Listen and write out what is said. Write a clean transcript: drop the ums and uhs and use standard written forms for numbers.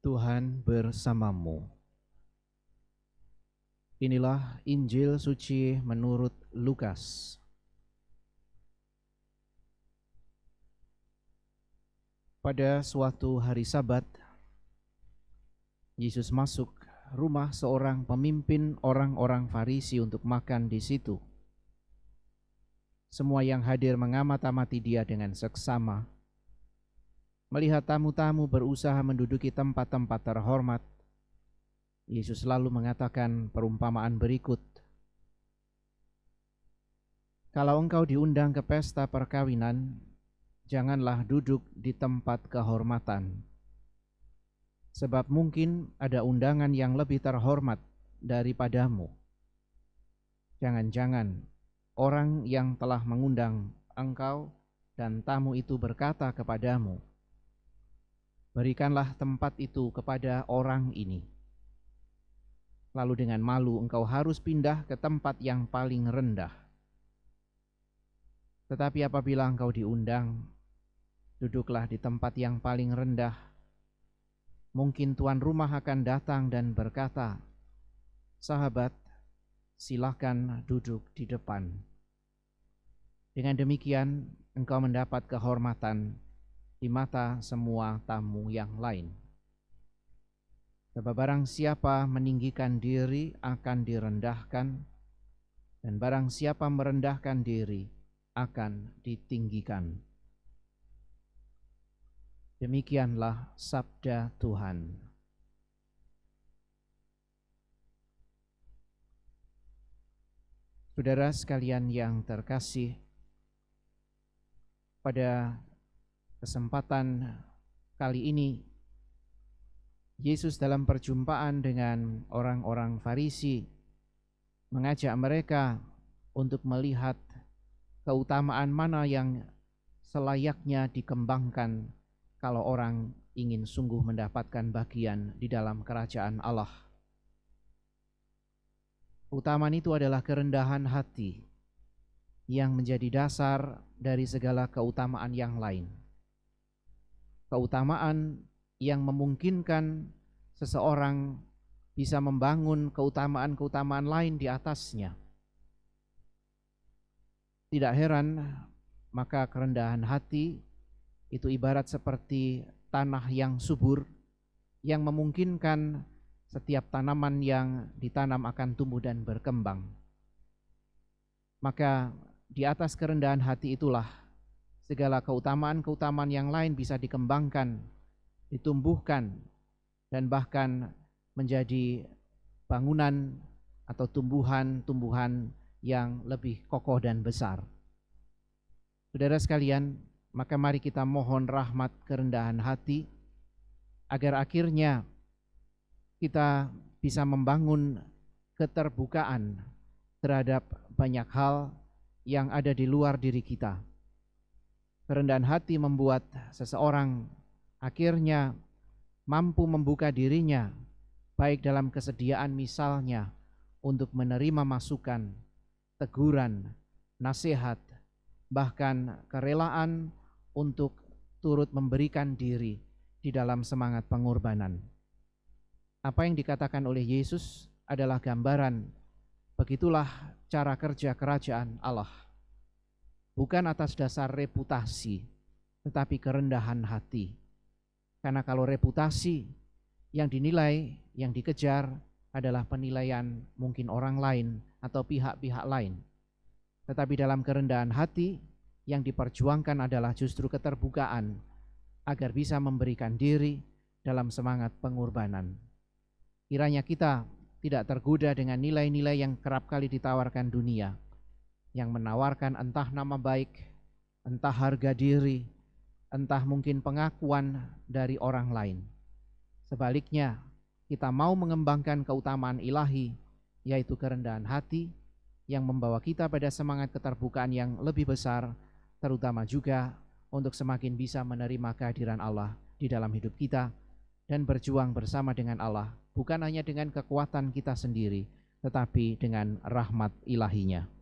Tuhan bersamamu. Inilah Injil suci menurut Lukas. Pada suatu hari Sabat, Yesus masuk rumah seorang pemimpin orang-orang Farisi untuk makan di situ. Semua yang hadir mengamati dia dengan seksama. Melihat tamu-tamu berusaha menduduki tempat-tempat terhormat, Yesus lalu mengatakan perumpamaan berikut. Kalau engkau diundang ke pesta perkawinan, janganlah duduk di tempat kehormatan. Sebab mungkin ada undangan yang lebih terhormat daripadamu. Jangan-jangan orang yang telah mengundang engkau dan tamu itu berkata kepadamu, berikanlah tempat itu kepada orang ini. Lalu dengan malu engkau harus pindah ke tempat yang paling rendah. Tetapi apabila engkau diundang, duduklah di tempat yang paling rendah. Mungkin tuan rumah akan datang dan berkata, sahabat, silakan duduk di depan. Dengan demikian engkau mendapat kehormatan di mata semua tamu yang lain. Sebab barang siapa meninggikan diri akan direndahkan, dan barang siapa merendahkan diri akan ditinggikan. Demikianlah sabda Tuhan. Saudara sekalian yang terkasih, pada kesempatan kali ini Yesus dalam perjumpaan dengan orang-orang Farisi mengajak mereka untuk melihat keutamaan mana yang selayaknya dikembangkan kalau orang ingin sungguh mendapatkan bagian di dalam kerajaan Allah. Keutamaan itu adalah kerendahan hati yang menjadi dasar dari segala keutamaan yang lain. Keutamaan yang memungkinkan seseorang bisa membangun keutamaan-keutamaan lain di atasnya. Tidak heran, maka kerendahan hati itu ibarat seperti tanah yang subur yang memungkinkan setiap tanaman yang ditanam akan tumbuh dan berkembang. Maka di atas kerendahan hati itulah segala keutamaan-keutamaan yang lain bisa dikembangkan, ditumbuhkan, dan bahkan menjadi bangunan atau tumbuhan-tumbuhan yang lebih kokoh dan besar. Saudara sekalian, maka mari kita mohon rahmat kerendahan hati, agar akhirnya kita bisa membangun keterbukaan terhadap banyak hal yang ada di luar diri kita. Kerendahan hati membuat seseorang akhirnya mampu membuka dirinya, baik dalam kesediaan misalnya untuk menerima masukan, teguran, nasihat, bahkan kerelaan untuk turut memberikan diri di dalam semangat pengorbanan. Apa yang dikatakan oleh Yesus adalah gambaran, begitulah cara kerja kerajaan Allah. Bukan atas dasar reputasi, tetapi kerendahan hati. Karena kalau reputasi yang dinilai, yang dikejar adalah penilaian mungkin orang lain atau pihak-pihak lain. Tetapi dalam kerendahan hati yang diperjuangkan adalah justru keterbukaan agar bisa memberikan diri dalam semangat pengorbanan. Kiranya kita tidak tergoda dengan nilai-nilai yang kerap kali ditawarkan dunia, yang menawarkan entah nama baik, entah harga diri, entah mungkin pengakuan dari orang lain. Sebaliknya, kita mau mengembangkan keutamaan ilahi, yaitu kerendahan hati, yang membawa kita pada semangat keterbukaan yang lebih besar, terutama juga untuk semakin bisa menerima kehadiran Allah di dalam hidup kita, dan berjuang bersama dengan Allah, bukan hanya dengan kekuatan kita sendiri, tetapi dengan rahmat ilahinya.